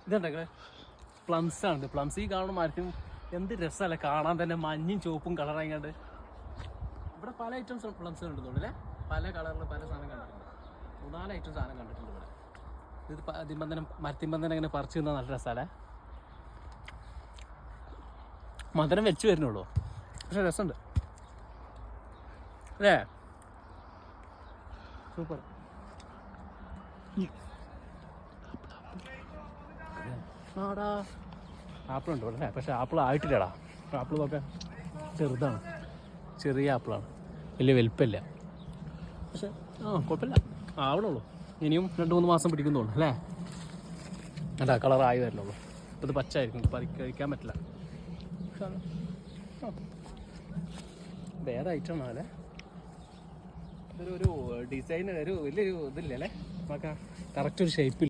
ഇതുണ്ടെങ്കിൽ plums ആണ്. Plums ഈ കാണുന്ന മരത്തും എന്ത് രസമല്ലേ കാണാൻ തന്നെ, മഞ്ഞും ചുവപ്പും കളറായിങ്ങാണ്ട്. ഇവിടെ പല ഐറ്റംസ് പ്ലംസ് കണ്ടിട്ടുണ്ട് അല്ലേ, പല കളറിൽ പല സാധനം കണ്ടിട്ടുണ്ട്. 3-4 ഐറ്റം സാധനം കണ്ടിട്ടുണ്ട് ഇവിടെ. ഇത് അതിമ്പന്തനം മരത്തിമ്പന്തനം ഇങ്ങനെ പറിച്ച് തിന്നാൽ നല്ല രസമല്ലേ. മധുരം വെച്ച് വരുന്നുള്ളൂ, പക്ഷെ രസമുണ്ട് അല്ലേ. സൂപ്പർ. ആടാ ആപ്പിൾ ഉണ്ട് അല്ലേ, പക്ഷെ ആപ്പിൾ ആയിട്ടില്ലടാ. ആപ്പിൾ നോക്കാൻ ചെറുതാണ്, ചെറിയ ആപ്പിളാണ്, വലിയ വലിപ്പമില്ല. പക്ഷെ കുഴപ്പമില്ല, ആവണുള്ളൂ. ഇനിയും 2-3 മാസം പിടിക്കും തോന്നുന്നു അല്ലേ. അല്ല കളറായി വരണുള്ളൂ. ഇപ്പോൾ ഇത് പച്ചായിരിക്കും, കഴിക്കാൻ പറ്റില്ല. വേറെ ഐറ്റം ആണല്ലേ. ഇതൊരു ഡിസൈൻ ഒരു വലിയൊരു ഇതില്ല അല്ലേ, നമുക്ക് കറക്റ്റ് ഒരു ഷേപ്പില്ല.